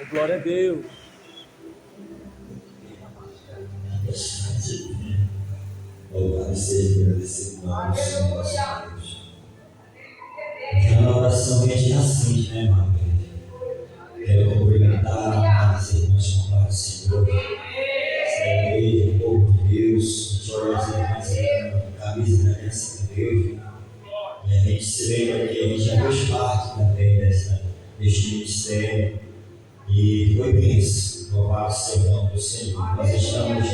Glória a Deus. Louvado seja e agradecido ao Senhor nosso Deus. Na oração que a gente assiste, né, irmão? Quero cumprimentar as irmãs com a paz do Senhor. Essa igreja, o povo de Deus, joias e irmãs, camisa da graça de Deus. E a gente se lembra que a gente já fez parte também deste ministério. E foi benção. Louvado seja o nome do Senhor. Nós estamos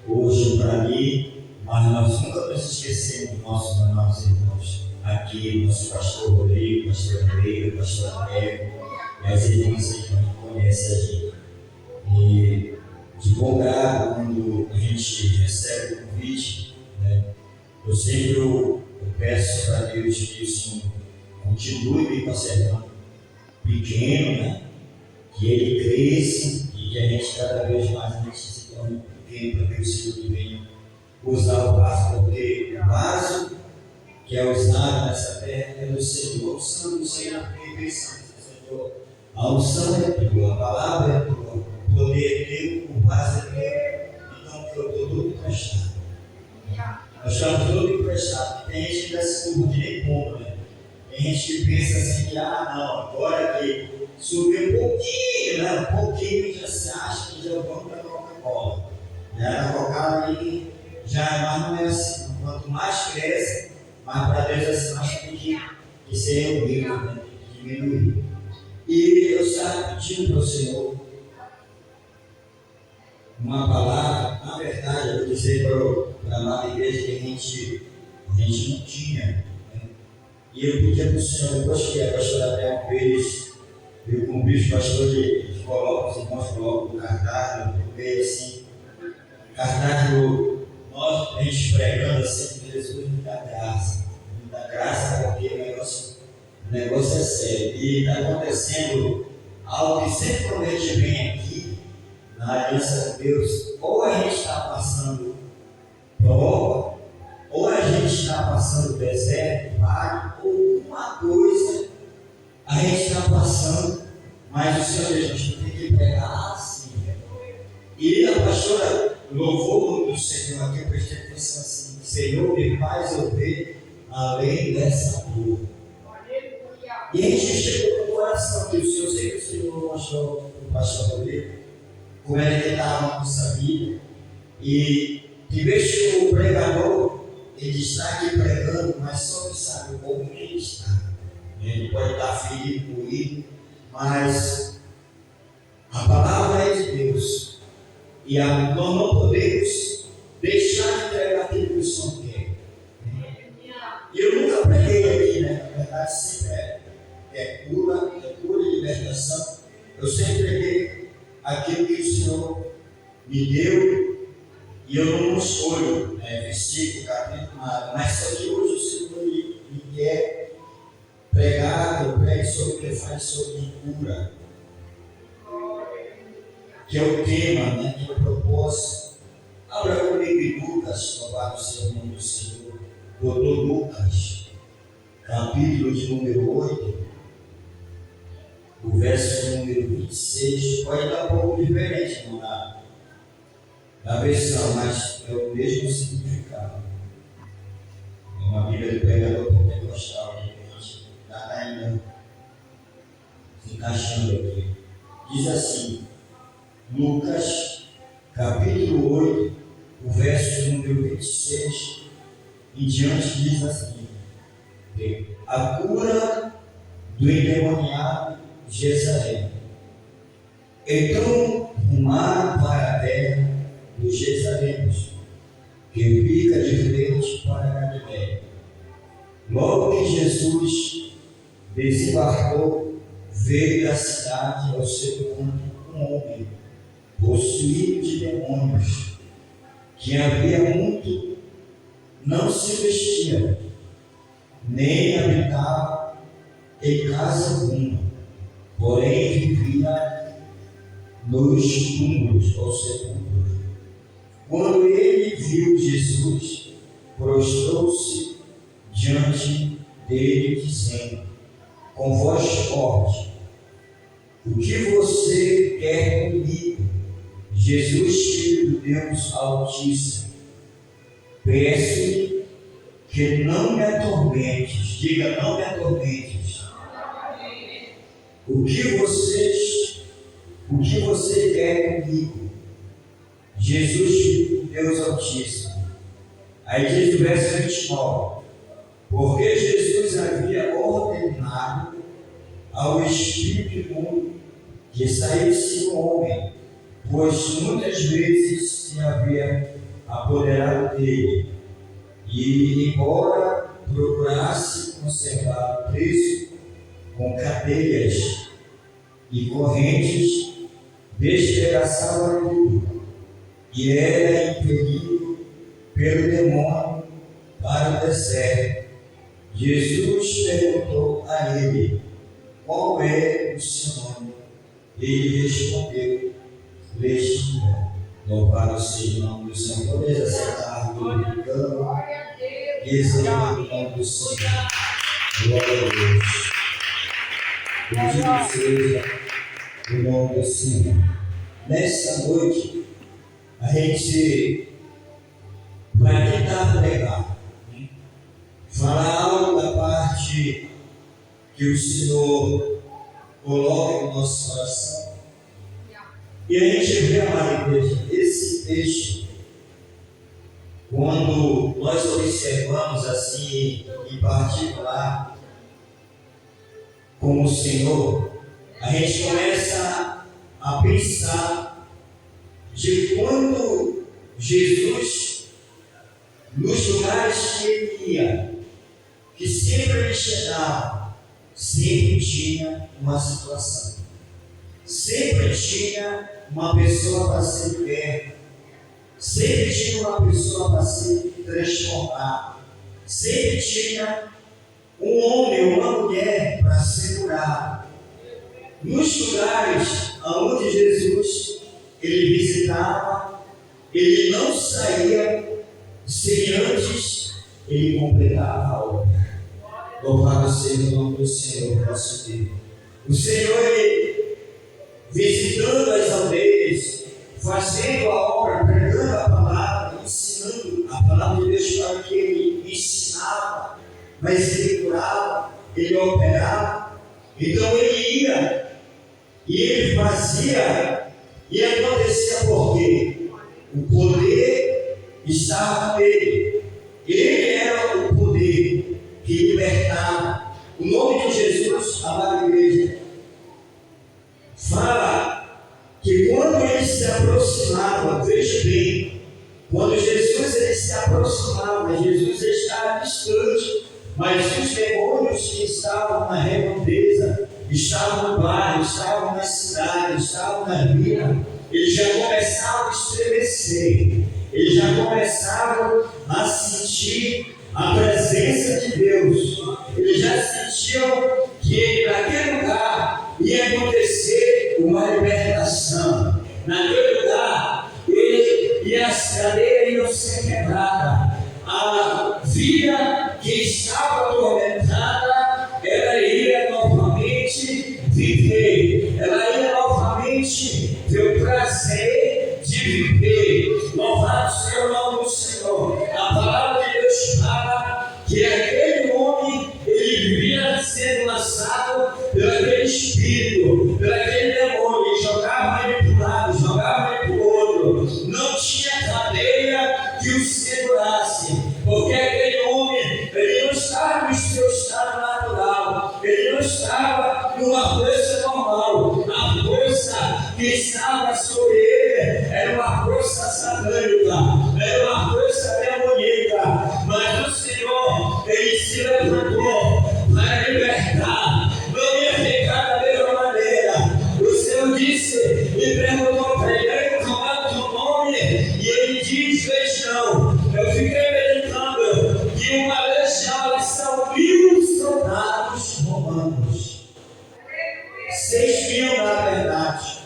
hoje para ali, mas nós nunca nos esquecemos dos nossos amados irmãos. Aqui, nosso pastor Rodrigo, pastor André, pastor André, e as irmãs que não conhecem a gente. E de bom grado, quando a gente recebe o convite, né, eu sempre peço para Deus que o Senhor continue me conservando pequeno, né? Que ele cresça e que a gente cada vez mais a gente se torne pequeno para que o Senhor venha usar o vaso, porque o vaso que é usado nessa terra é do Senhor. A unção do Senhor é perfeição, Senhor. A unção é tua, a palavra é tua, o poder é teu, o vaso é teu. Então que eu estou todo emprestado. Nós estamos todo emprestado. Tem gente que dá esse curvo de nem como, né? Tem gente que pensa assim que, não, agora que subiu um pouquinho, né? Um pouquinho já se acha que já vamos para a Coca-Cola. A Coca-Cola ali já, mas não é assim. Quanto mais cresce, mais para Deus assim, mais tem que ser humilde, né? Tem que diminuir. E eu estava pedindo para o Senhor uma palavra. Na verdade, eu vou dizer para a amada igreja que a gente não tinha. Né? E eu pedia para o Senhor, depois que a pastora Bel fez, eu convido os pastores, eles colocam, os irmãos colocam o cardápio, no meio assim, cardápio, nós, a gente pregando assim, que Jesus me dá graça, porque o negócio é sério. E está acontecendo algo que sempre quando a gente vem aqui, na aliança com Deus, ou a gente está passando prova, ou a gente está passando deserto, vale, ou alguma coisa a gente está passando, mas o Senhor diz, a gente tem que pegar assim. E a pastora louvou do Senhor aqui, eu prestei atenção assim, Senhor, me faz eu ver além dessa dor. E a gente chegou no coração que o Senhor, sei que o Senhor mostrou o pastor Rodrigo, como é que estava a nossa vida. E de vez que o pregador, ele está aqui pregando, mas só que sabe como ele está. Ele pode estar ferido, moído, mas a palavra é de Deus. E nós não podemos deixar de entregar aquilo que o Senhor quer. E eu nunca preguei aqui, né? Na verdade, sempre é cura e libertação. Eu sempre preguei aquilo que o Senhor me deu. E eu não escolho versículo, capítulo, nada. Mas só que hoje o Senhor me quer pregar, eu prego sobre o que faz sobre cura, que é o tema, né, que é o propósito. Abra comigo em Lucas, louvado seja o nome do Senhor, doutor Lucas, capítulo de número 8, o verso número 26, pode estar um pouco diferente na versão, mas é o mesmo significado. É uma Bíblia de pregador pentecostal, né? Está ainda se encaixando aqui. Diz assim, Lucas, capítulo 8, o verso número 26, em diante diz assim: a cura do endemoniado Jezabel. Então rumaram para a terra dos Jezareus, que fica de frente para a Galiléia. Logo que Jesus desembarcou, veio da cidade ao seu encontro um homem possuído de demônios, que havia muito não se vestia, nem habitava em casa alguma, porém vivia nos túmulos ou sepulcros. Quando ele viu Jesus, prostrou-se diante dele, dizendo com voz forte: O que você quer comigo? Jesus, Filho do Deus Altíssimo, peço que não me atormentes. Diga, não me atormentes. O que você quer comigo? Jesus, Filho do Deus Altíssimo. Aí diz o verso 29. Porque Jesus havia ordenado ao Espírito imundo que saísse do homem, pois muitas vezes se havia apoderado dele, e embora procurasse conservar preso com cadeias e correntes, despedaçava tudo, e era impelido pelo demônio para o deserto. Jesus perguntou a ele: qual é o seu nome? Ele respondeu: Legião. Louvado seja o nome do Senhor. Podeis aceitar, glorificando, exaltando o nome do Senhor. Glória a Deus. Bendito seja o nome do Senhor. Nesta noite, a gente vai tentar pregar, falar algo da parte que o Senhor coloca no nosso coração. E a gente vê, amada igreja, esse texto, quando nós observamos assim, em particular, como o Senhor, a gente começa a pensar de quando Jesus, nos lugares que ele ia, que sempre ele chegava, sempre tinha uma situação, sempre tinha uma pessoa para ser liberta, sempre tinha uma pessoa para ser transformada, sempre tinha um homem ou uma mulher para ser curado. Nos lugares onde Jesus ele visitava, ele não saía sem antes ele completava a obra. Louvado seja o nome do Senhor, nosso Deus. O Senhor, ele, visitando as aldeias, fazendo a obra, pregando a palavra, ensinando a palavra de Deus, para que ele ensinava, mas ele curava, ele operava. Então ele ia, e ele fazia, e acontecia por quê? O poder estava com ele. Ele era o poder que libertava. O nome de Jesus, amada igreja, fala que quando ele se aproximava, veja bem, quando Jesus ele se aproximava, Jesus estava distante, mas os demônios que estavam na redondeza, estavam no bairro, estavam na cidade, estavam na vila, eles já começavam a estremecer, eles já começavam a sentir a presença de Deus, eles já sentiam que naquele lugar ia acontecer uma libertação, naquele lugar as cadeias iam ser quebradas, a vida que estava atormentada, ela ia novamente viver, ela ia novamente ter o prazer de viver. Louvado seja o nome do Senhor. A palavra de Deus fala que aquele homem, ele vivia sendo lançado pelo aquele espírito, pelo aquele demônio, ele jogava ele para um lado, jogava ele para o outro, não tinha cadeia que o segurasse, porque aquele homem, ele não estava no seu estado natural, ele não estava numa força normal, a força que estava sobre ele era uma força satânica, era uma força demoníaca, mas o Senhor, ele se levantou para libertar, não ia ficar da mesma maneira. O Senhor disse, me perguntou para ele, qual é o teu nome? E ele diz, Legião. Eu fiquei meditando que uma legião são 1.000 soldados romanos, 6.000 na verdade.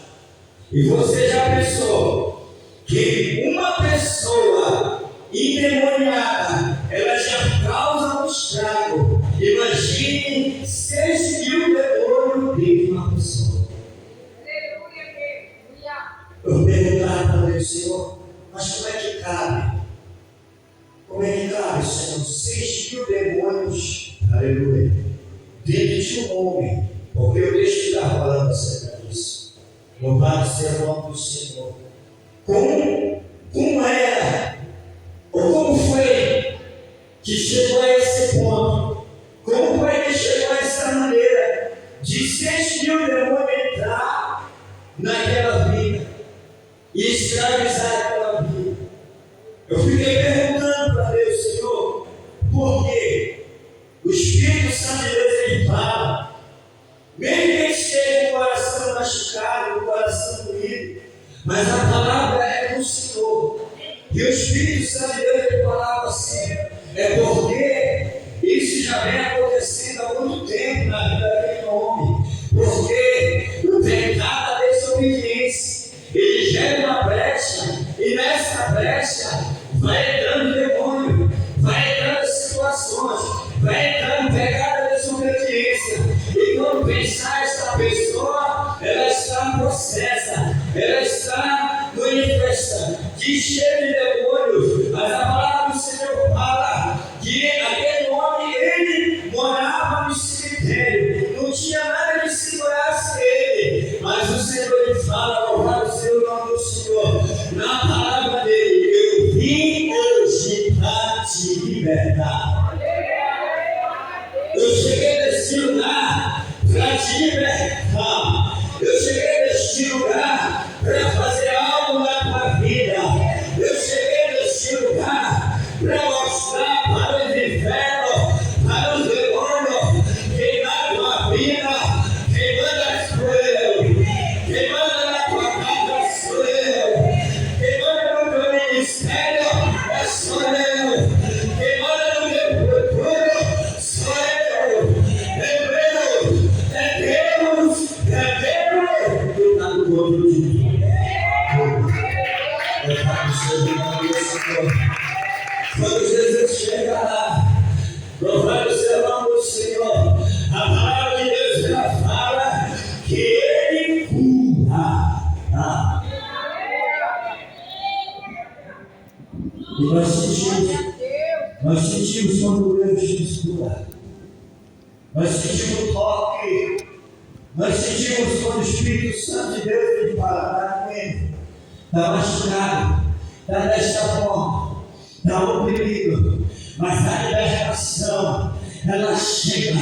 E você já pensou que uma pessoa endemoniada, ela já causa um estrago? Imagine 6.000 demônios dentro de uma pessoa. Mas como é que cabe? Como é que cabe, Senhor? 6.000 demônios, aleluia, dentro de um homem, porque o texto está falando acerca disso. Louvado seja o nome do Senhor. Como era, ou como foi que chegou a esse ponto? Como foi que chegou a essa maneira de 6.000 demônios entrar naquela vida e escravizar aquela vida? Eu fiquei perguntando para Deus, Senhor, por quê? O Espírito Santo de Deus, ele fala, mesmo que esteja com o coração machucado, com o coração doído, mas a palavra é do Senhor. E o Espírito Santo de Deus, ele falava assim, é porque isso já vem acontecendo há muito tempo na vida daquele homem, porque o pecado da desobediência, ele gera uma brecha, e nessa brecha vai entrando demônio, vai entrando situações, vai entrando pecado da desobediência, e quando pensar essa pessoa, ela está possessa, ela está manifesta, de cheio de demônios, mas a palavra do Senhor fala que aquele homem, ele morava no cemitério, não tinha nada que segurasse ele, mas o Senhor ele fala, louvado seja o nome do Senhor, na palavra dele, eu vim hoje para te libertar. Eu cheguei nesse lugar para te libertar. Eu cheguei neste lugar para fazer algo na tua vida. Eu cheguei neste lugar para mostrar para o inferno, para os demônios, quem na tua vida, quem manda sou eu, quem manda na tua casa sou eu, quem manda no teu ministério sou eu, quem manda no teu futuro sou eu. É Deus, que está no corpo de mim. Quando Jesus chega lá, louvado seja o nome do Senhor, a palavra de Deus ela fala que Ele cura. E nós sentimos quando Deus nos cura. Nós sentimos o toque. Nós sentimos quando o Espírito Santo de Deus ele fala, está doendo, está machucado, está desta forma, está oprimido, mas a libertação, ela chega.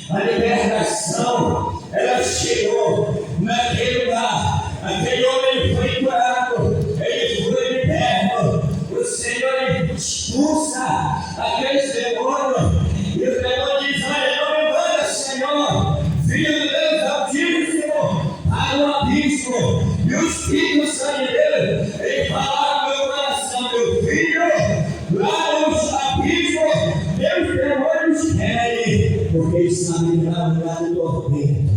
A libertação, ela chegou naquele lugar. Aquele homem foi curado, ele foi liberto. O Senhor ele expulsa aqueles demônios, e os demônios dizem, olha, não me manda, Senhor, Filho de Deus Altíssimo, para o abismo. E o Espírito Santo de Deus, ele fala no meu coração, meu filho, lá nos abismos, meus demônios querem, porque eles sabem livrar o lugar do tormento.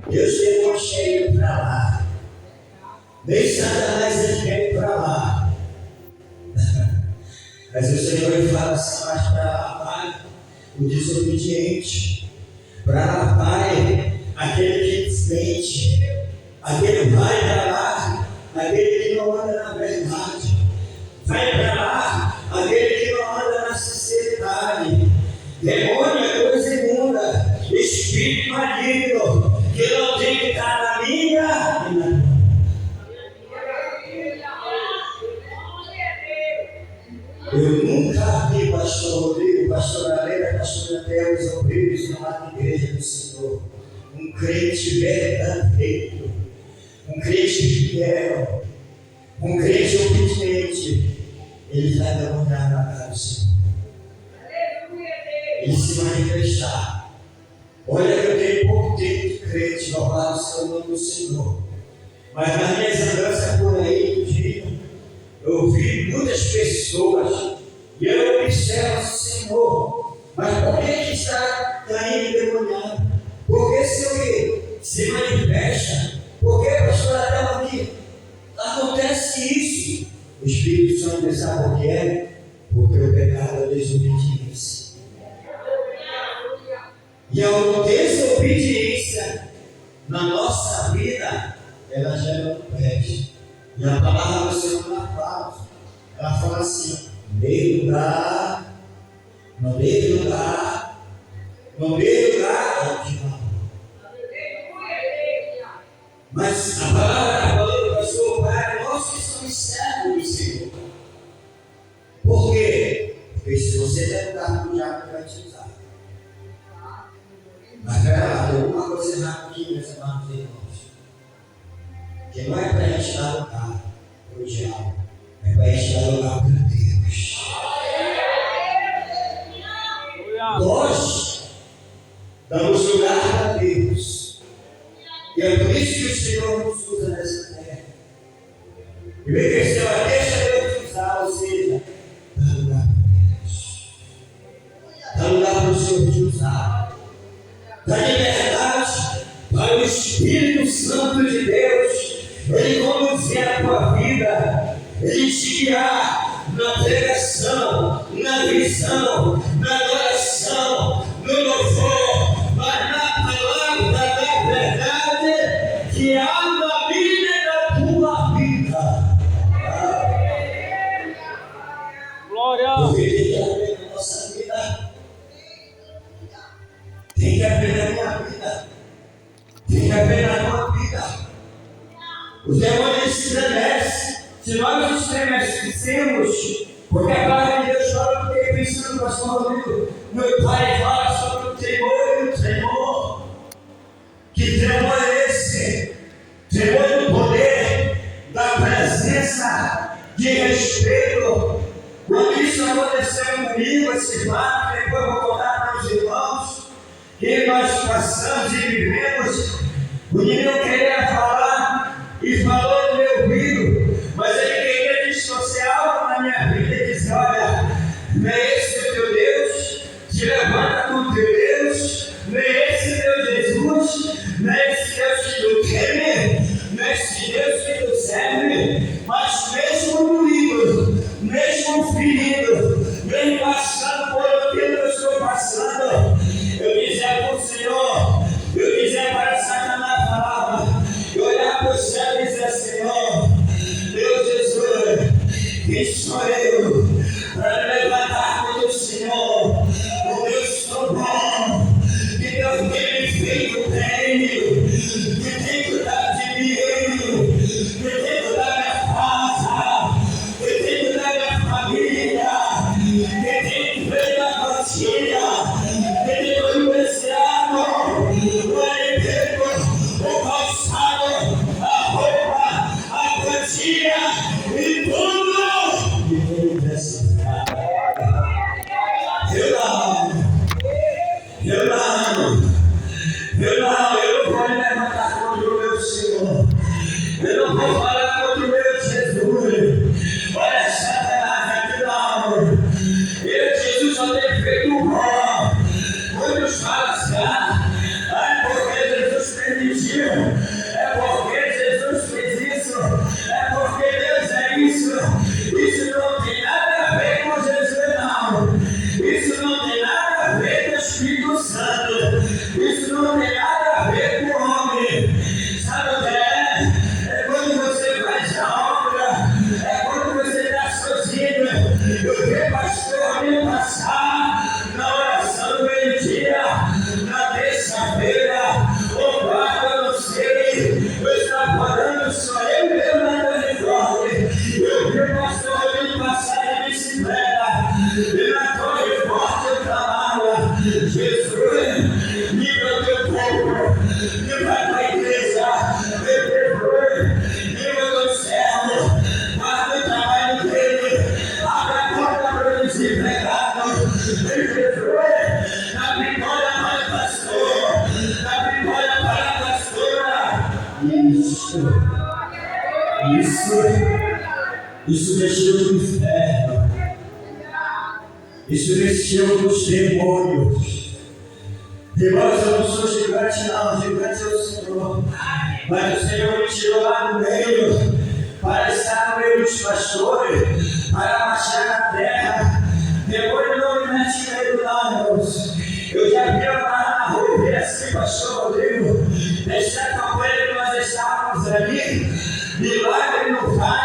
Deus levou cheio para lá. Nem Satanás ele quer ir para lá. Mas o Senhor ele fala assim, mas para lá vai o desobediente, para lá vai aquele que desmente, aquele vai para lá, aquele que não anda na verdade, vai para lá aquele que não anda na sinceridade. Demônio é coisa imunda, espírito maligno, que não tem que estar na minha e na tua. Eu nunca vi pastor Rodrigo, pastor Galera, pastor Natel, os obreiros na igreja do Senhor, um crente verdadeiro, um crente fiel, um crente obediente, ele vai demandar na casa do Senhor. Ele se manifestar. Olha que eu tenho pouco tempo de crente, louvado seja o nome do Senhor. Mas nas minhas andanças por aí, um dia, eu vi muitas pessoas e eu observo, Senhor, mas por que está caindo endemoniado? Por que se manifesta? Por que, pastor Adão, aqui acontece isso? O Espírito Santo sabe o que é? Porque o pecado é desobediência. E a desobediência na nossa vida, ela gera um peste. E a palavra do Senhor ela fala assim: no meio lugar, no meio lugar, no meio lugar é o que vai. Mas a palavra falou do pastor Pai, nós que somos servos do Senhor. Por quê? Porque se você der lugar para o diabo, vai te usar. Mas pera lá, tem alguma coisa errada aqui, meus amados irmãos. Que não é para a gente dar lugar para o diabo, é para a gente dar lugar para Deus. Nós damos lugar para Deus. E é por isso que o Senhor nos usa nessa terra. E vem cresceu a deixa Deus usar, ou seja, dá lugar para Deus. Dá lugar para o Senhor te usar. Dá liberdade para o Espírito Santo de Deus. Ele conduzir a tua vida. Ele te guiar na pregação, na visão, na adoração, no louvor, mas na palavra da verdade que há na vida da tua vida. Glória! Porque tem que haver na nossa vida. Tem que haver na minha vida. Tem que haver na tua vida. Os demônios se estremecem. Se nós nos estremecemos, porque a palavra de Deus fala do que é pensando no pastor Rodrigo, meu pai fala sobre o temor e o tremor. Que tremor é esse? Tremor do poder, da presença, de respeito. Quando isso aconteceu comigo, esse fato, depois eu vou contar para os irmãos, que nós passamos e vivemos, o menino queria falar e falou no meu ouvido, mas ele queria distorcer algo na minha vida e dizer: olha, não é esse o teu Deus, te levanta com o teu Deus, não é esse teu Jesus, não é esse Deus que tu teme, não é esse Deus que tu serve, mas mesmo doído, mesmo ferido, mesmo passando por aquilo que eu estou passando, eu dizer para o Senhor, eu dizer para Satanás a palavra, eu olhar para o céu e dizer: Senhor, Deus Jesus, quem sou eu para me levantar contra o Senhor? O Deus sou bom, que Deus tem me feito bem, que tem cuidado de mim, que tem cuidado da minha casa, que tem cuidado da minha família, que tem feito a cantina, que tem comerciado o alimento, o calçado, a roupa, a cantina e tudo. Eu não vou me levantar contra o meu Senhor. Eu não vou falar contra o meu Jesus. Olha, Satanás, aqui não. Jesus só tem feito o bom. Muitos falam assim: é porque Jesus permitiu, é porque Jesus fez isso, é porque Deus é isso. Isso não tem nada a ver com Jesus, não. Isso não tem nada a ver com o Espírito Santo. Isso não tem nada a ver com o homem. Sabe o que é? É quando você faz a obra, é quando você está sozinho. Eu vi pastor me passar na oração do meio-dia, na terça-feira, ou quarta, eu não sei. Eu estava orando, só eu mesmo na Torre. Eu vi o pastor me passar de bicicleta, e na Torre Forte eu falava: Jesus, livra o teu povo, livra a tua igreja, me perdoe, livra do céu, guarda o trabalho dele, abre a porta para o desempregado, me perdoe, dá vitória para o pastor, dá vitória para a pastora. Isso mexeu no inferno. Isso mexeu nos demônios. Irmãos, eu não sou gigante, não. Gigante é o Senhor. Mas o Senhor me tirou lá no meio, para estar no meio dos pastores, para marchar na terra. Demônio não me mete medo, não, irmãos. Eu já vi lá na rua e vi assim, pastor Rodrigo, nessa campanha que nós estávamos ali, milagre não faz.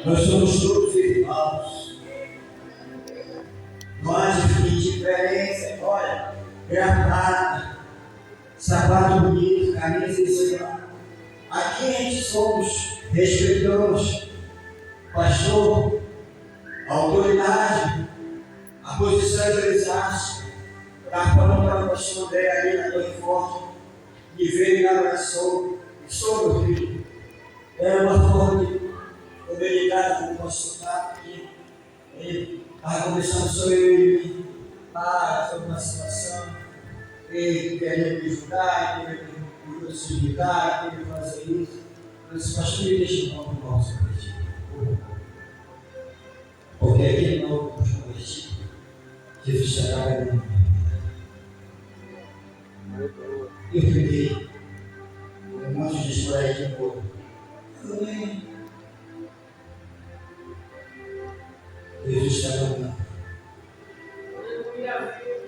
Nós somos todos irmãos. Não há diferença. Olha, gravata, sapato bonito, camisa em cima. Aqui a gente somos, respeitamos pastor, autoridade, a posição eclesiástica. Estava falando para o pastor André ali na Torre Forte, e veio e abraçou. Sou meu filho. Era uma forma de comunicar com o pastor aqui. Ele estava conversando sobre ele, sobre uma situação. Ele queria me ajudar, queria me possibilitar, queria fazer isso. Eu disse, pastor, me deixa um pouco mal sobre isso. Porque aquele novo convertido, Jesus chegava em mim. Eu fiquei um monte de história de novo. Jesus chegava em mim.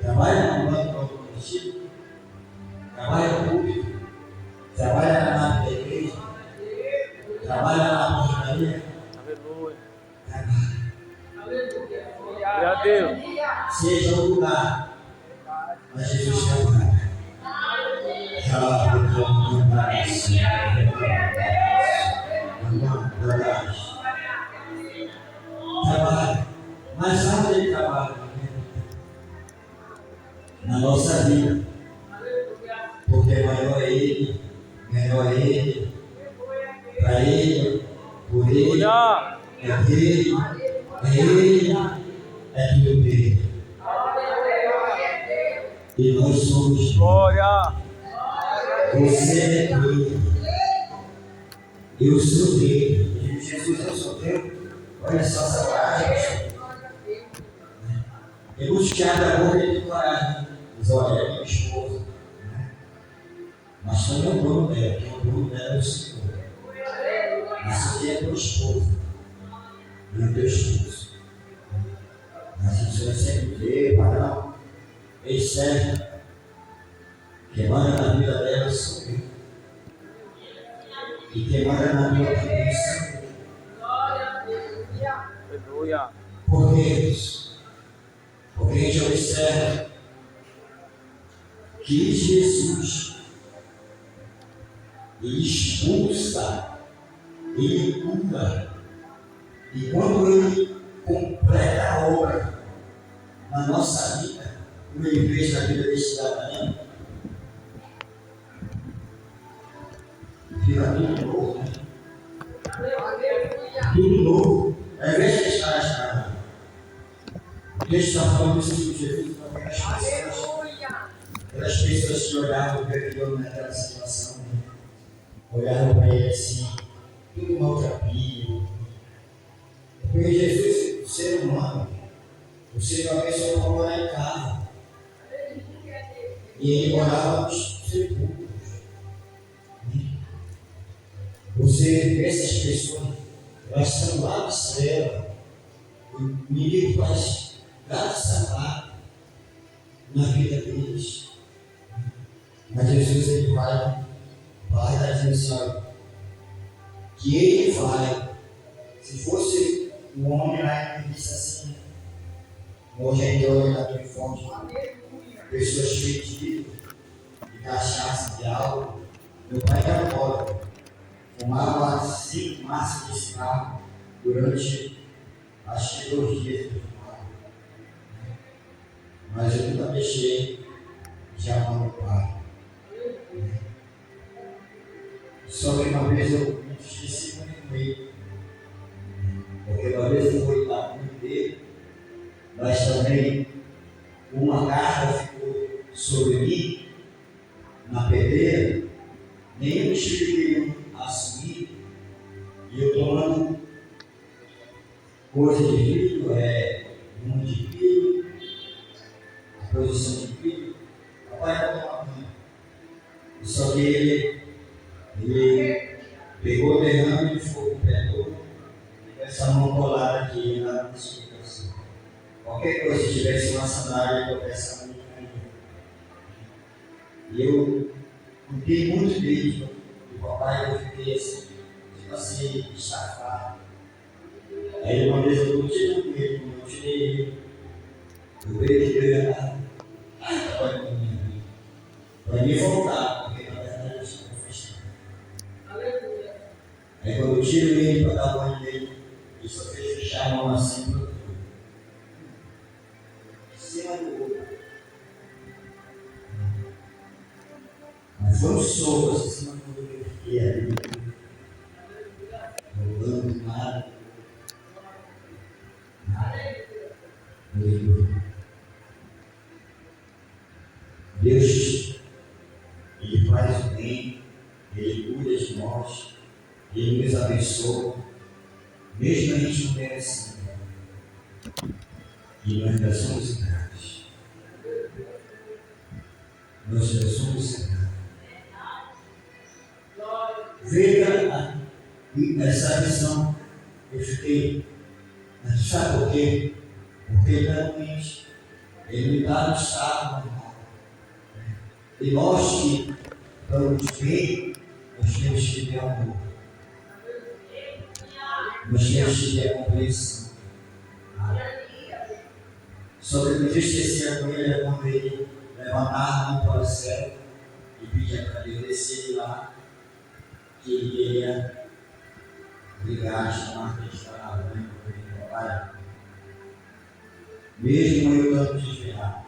Trabalha no banco convertido, trabalha no público, trabalha na nave da igreja, trabalha na portaria. Aleluia. Trabalha. Glória a Deus. Seja o lugar, mas Jesus trabalha. Trabalha. Mas onde ele trabalha? Na nossa vida. Porque maior é ele, menor é ele, para ele, por ele, é dele, é ele, é tudo dele. E nós somos. Glória. Você é dele. Eu sou dele. Jesus, eu sou teu. Olha só essa coragem. É buscar da boca de coragem. Diz, olha, é minha esposa. Mas também é o dono dela, que o dono dela é o Senhor. Mas você é tua esposa. E o teu esposo. Mas isso vai sempre ver, varão. Ele serve. Quem manda na vida dela sou eu. E quem manda na minha cabeça sou eu. Aleluia. Por que isso? Porque a gente observa que Jesus, ele expulsa, ele cura, e quando ele completa a obra na nossa vida, como ele fez na vida desse cidadão, fica tudo novo, né? Tudo novo. Ao invés de estar estragado. Deus está falando isso de Jesus para aquelas pessoas que olhavam para aquilo naquela situação, né? Olhavam para ele assim, tudo maltrapilho. Porque Jesus, o ser humano, você é uma pessoa para morar em casa. E ele morava nos sepulcros. Você vê essas pessoas, elas estão lá no céu. O inimigo faz graça na vida deles. Mas Jesus, ele vai dar atenção. Que ele vai. Se fosse um homem lá, ele disse assim: hoje ainda olha na tua fonte, pessoas cheias de cachaça, de álcool. Meu pai era pobre, fumava 5 maços de cigarro durante acho que 2 dias. Mas eu nunca deixei de amar meu pai. Só que uma vez eu me esqueci com ele. Porque uma vez eu fui lá com ele, mas também uma carga ficou sobre mim, na pedreira, nem os filhos queriam assumir, e eu tomando coisa de filho, rumo de filho, a posição de filho, papai era tomar banho. Só que ele pegou o derrame e ficou com o pé todo, com essa mão colada aqui na explicação. Qualquer coisa, se tivesse uma sandália, eu essa mão caía. E eu cuidei muito dele, do papai, eu fiquei assim, tipo assim, estafado. Aí uma vez eu tirei ele, quando eu tirei ele, eu vejo que eu ia lá, para mim voltar, porque na verdade eu estava fechado. Aí quando eu tiro ele para dar banho nele, ele só fez fechar a mão assim para o em cima do outro. Mas foi um soco assim, em cima do outro que eu fiquei ali, rolando nada. Deus, Ele faz o bem, Ele cuida de nós, Ele nos abençoa, mesmo a gente não merecendo. E nós ainda somos gratos. Nós ainda somos gratos. Veja essa visão, eu fiquei, sabe por quê? Porque realmente Ele me dá um estado normal. E nós que estamos bem, nós temos que ter amor. Nós temos que ter compreensão. Só que eu me esquecia com ele quando ele levantar a mão para o céu e pedia para Deus descer lá, que ele queria ligar, chamar a gente para a mãe, para ele trabalhar. Mesmo eu dando desviado,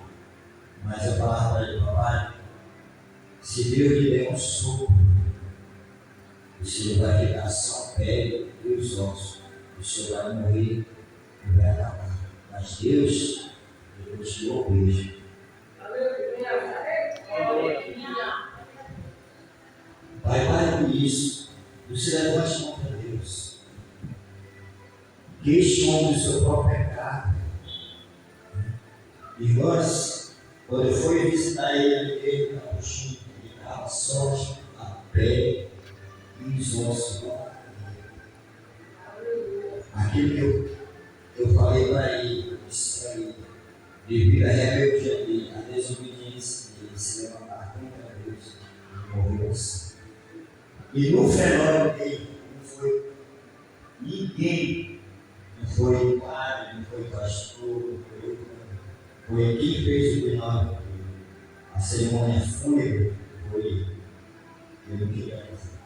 mas eu falava para ele, papai, se Deus lhe der um sopro, o Senhor vai ficar só a pele e os ossos, o Senhor vai morrer e vai acabar. Mas Deus, Ele continuou o beijo. Pai, pare com isso. Você levante contra Deus. Que esconde o seu próprio pecado. Irmãs, quando eu fui visitar ele na coxinha, ele estava só a pele e os ossos. Aquilo que eu falei para ele, eu disse para ele, devido à rebeldia dele, à desobediência dele, se levantar contra Deus, morreu assim. E no fenômeno dele, não foi ninguém, não foi padre, não foi pastor, não foi outro, foi quem fez o fenômeno. A cerimônia fúnebre foi ele. Eu não queria fazer.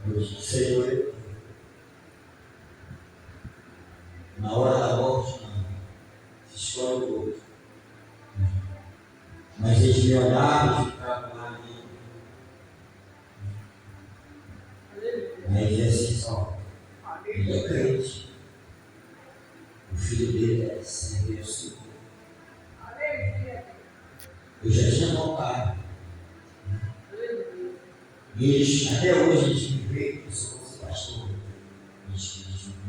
Eu disse, Senhor, na hora da morte, não. Se escolhe o outro. Mas eles me olharam e ficaram lá ali. Aí ele disse assim, só, ele é crente. O filho dele é sempre assim. Eu já tinha voltado. E eles, até hoje, eles me veem, eu sou pastor. Eles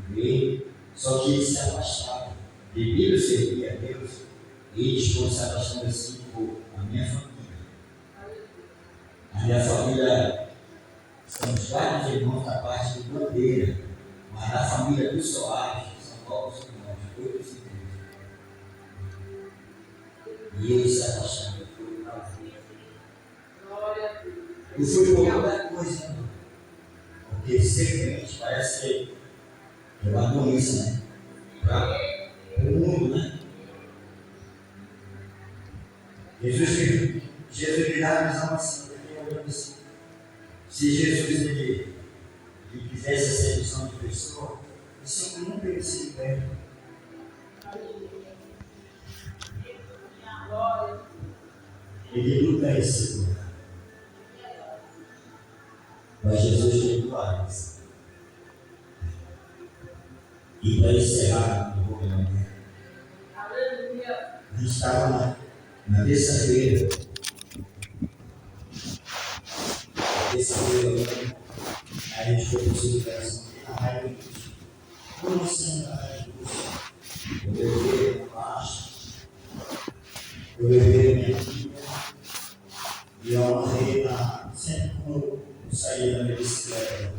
me veem, só que eles se afastaram. Devido a servir a Deus, eles foram se afastando assim por a minha família. A minha família, somos vários irmãos da parte de Bandeira, mas na família dos Soares, são povos irmãos, 8 irmãos. E eles se afastaram. Eu fui por outra coisa, né? Porque ser crente parece que é uma doença, né? Para o mundo, né? Jesus me dá a visão assim, assim. Se Jesus ele quisesse essa visão de pessoa, isso nunca ia ser bem. Ele nunca ia ser bem. Mas Jesus tem glórias. E para encerrar, eu vou ganhar. A gente estava na terça-feira. Terça-feira, a gente foi para o seu coração. Como assim, eu levei a baixa, eu levei a minha filha e eu amarrei sempre quando eu saí da minha bicicleta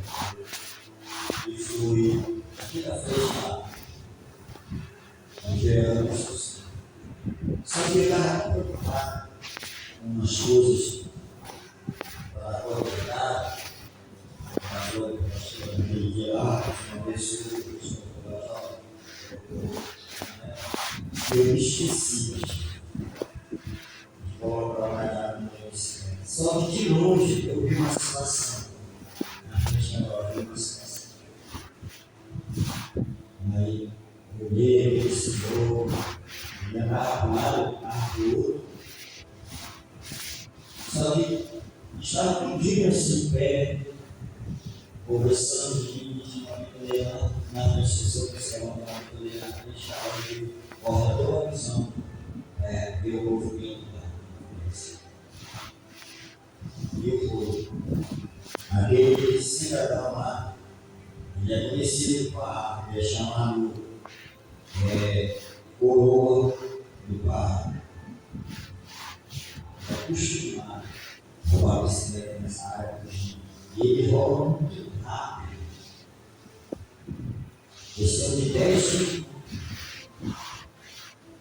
e fui aqui na frente lá, onde era a discussão. Só que eu estava preocupado com umas coisas para colocar, para colocar naquele dia lá. Só que de longe eu vi uma situação. Na frente agora, eu vi uma situação. Aí eu olhei, ele ensinou, ele andava para um lado, para o outro. Só que estava um dia assim, pé, conversando de uma bitoleira na frente dos outros, que é uma bitoleira, ele estava ali, ao redor da visão, eu movimento da e eu fui. Aquele cidadão lá, ele é conhecido com a, ele é chamado coroa do pai. É acostumado a roubar bicicleta nessa área. E ele rouba muito rápido. Questão de 10 segundos.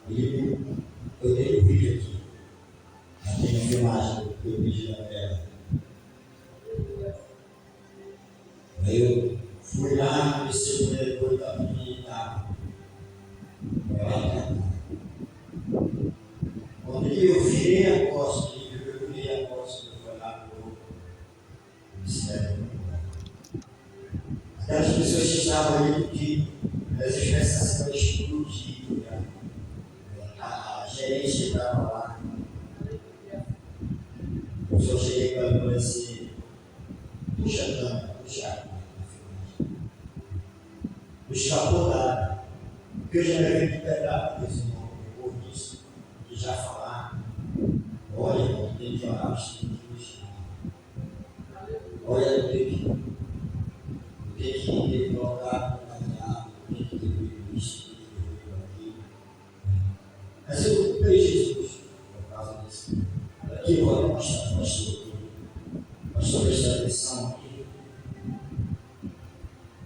Eu tenho um vídeo aqui. Já tem uma filmagem que eu pedi na tela. Aí eu fui lá, desci o primeiro da militar. Quando eu virei a costa, eu virei a costa, eu fui lá para o ministério. Aquelas pessoas que estavam ali pedindo, as expectativas explodiram. A gerência estava lá. Eu só cheguei para ela e assim, puxa a câmera, puxa a câmera. Escapou da. Porque eu já levei que pegar esse irmão, por isso, de já falar. Olha, irmão, tem que orar os filhos. Olha, eu tenho que colocar para caminhar, tem que ter isso, tem que ter aquilo. Mas eu vejo Jesus por causa disso. Aqui eu vou mostrar, pastor, presta atenção aqui.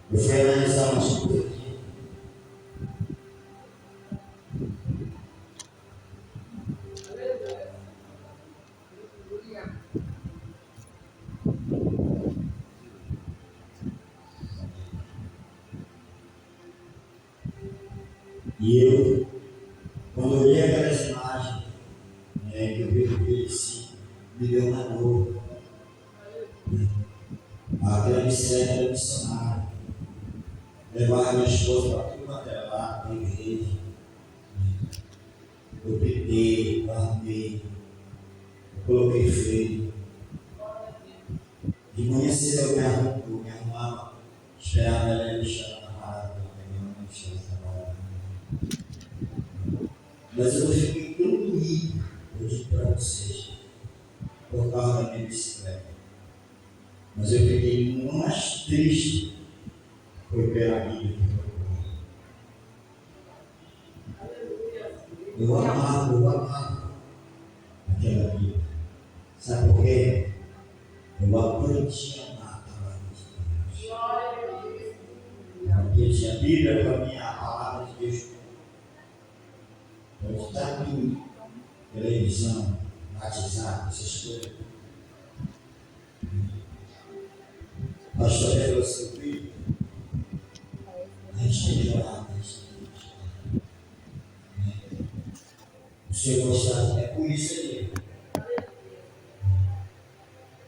Eu fui analisar umas coisas aqui. E eu, quando eu olhei aquelas imagens, que eu vi que ele me deu uma dor. Aquela bicicleta era missionária. Levava minha esposa para tudo quanto era lá, para a igreja. Eu pintei, eu arrumei, eu coloquei freio. De manhã cedo eu me arrumava, esperava ela me chamar na parada, eu me chamava na parada. Mas eu fiquei tão doído, eu digo para vocês, por causa da minha bicicleta. Mas eu fiquei mais triste, foi pela vida que eu amava aquela vida. Sabe por quê? Eu aprendi a amar a palavra de Deus. Porque tinha a Bíblia para mim, a palavra de Deus. Pode estar em televisão, WhatsApp, essas coisas. Pastor falou assim, filho, a gente tem que orar, o Senhor gostava, é por isso aí.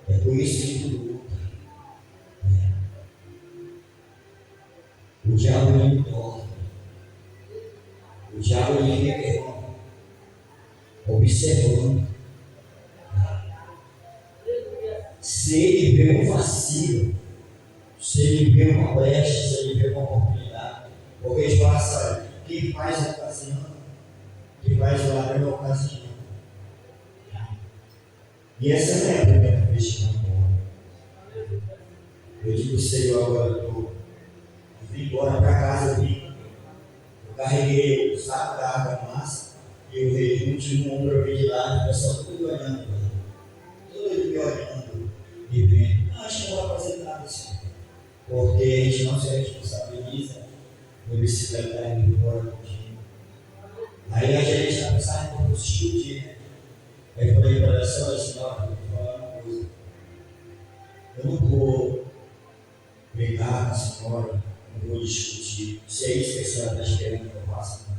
É por isso que tu luta. O diabo não dorme. O diabo ele fica observando. Se ele vê um vacilo, se ele vê uma brecha, se ele vê uma oportunidade, porque eles falam assim, quem faz a ocasião, quem faz o ladrão é a ocasião. E essa não é a primeira vez que eu moro. Eu digo, Senhor, agora eu vim embora para casa, eu carreguei o saco da argamassa e eu vejo um de um ombro, eu vi de lá, o pessoal tudo olhando, todo me olhando e vendo. Não, acho que não vai fazer nada assim, porque a gente não se responsabiliza por bicicleta indo embora do dia. Aí a gente está pensando em como se explodir, né? Aí eu falei para ela, senhora, eu vou falar uma coisa. Eu não vou brigar com a senhora, não vou discutir. Se é isso que a senhora está esperando que eu faça.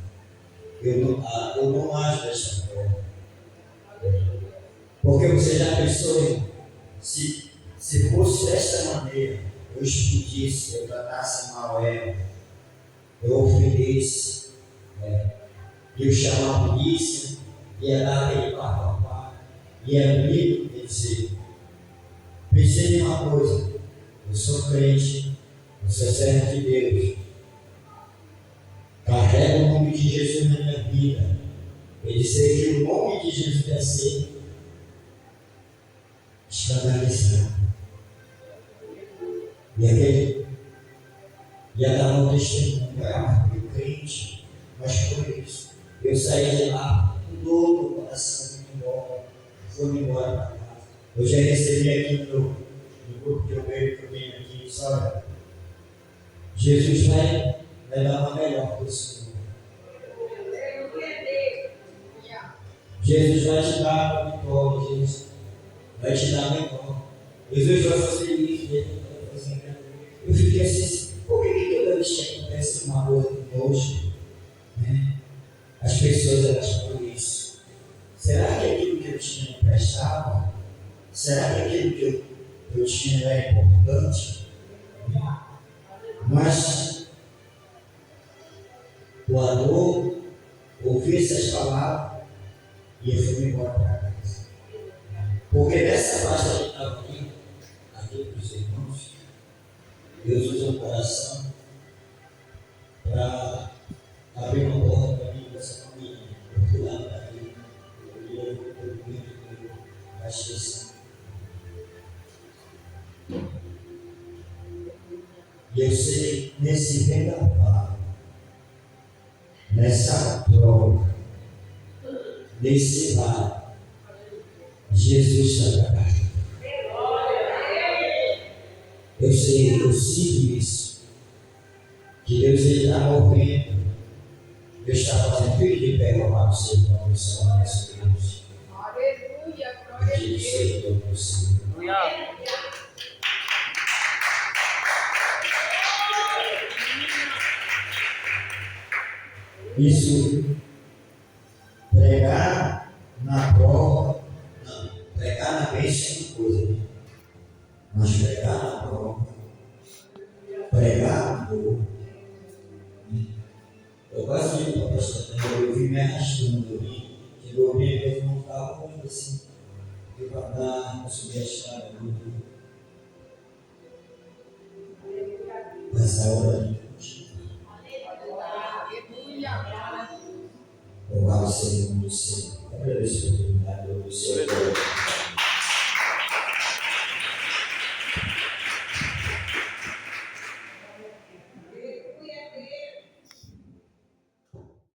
Eu não acho dessa forma. Porque você já pensou se fosse dessa maneira, eu explodisse, eu tratasse mal ela, eu ofendesse, eu chamar a polícia, ia dar aquele papapá, ia abrir e dizer, pensei em uma coisa, eu sou crente, eu sou servo de Deus, carrego o nome de Jesus na minha vida, ele sei que o nome de Jesus vai ser escandalizado. E aquele ia dar um testemunho, eu crente, mas por isso, eu saí de lá, todo o coração foi embora para casa. Eu já recebi aqui no grupo que eu vejo que eu venho aqui, sabe? Jesus vai dar uma melhor para o Senhor. Jesus vai te dar a vitória, Jesus vai te dar a melhor. Jesus vai fazer isso, ele vai fazer. Eu fiquei assim, por que toda vez que acontece uma coisa conosco, né? As pessoas elas falam isso. Será que aquilo que eu tinha não prestava? Será que aquilo que eu tinha era importante? Mas o ador ouviu essas palavras e eu fui embora para casa. Porque nessa parte que estava aqui para os irmãos, Deus usa o coração para abrir uma porta para mim dessa família. Eu fui lá para ele, eu a expressão. E eu sei, nesse vendaval, nessa prova, nesse vale, Jesus está para cá. Eu sei, eu sinto isso. Que Deus está movendo. Deus está fazendo tudo de pé para o seu nome, seu nome, seu Deus. Aleluia, glória a Que seja todo possível. Isso, pregar na prova, não, pregar na bênção é uma coisa, né? Mas pregar na prova, pregar no dor. Eu quase digo para a pastora, eu vim me arrastando ali, chegou bem, eu não estava muito assim, devagar, subir a estrada, nessa hora de louvar o Senhor, agradeço a oportunidade do Senhor.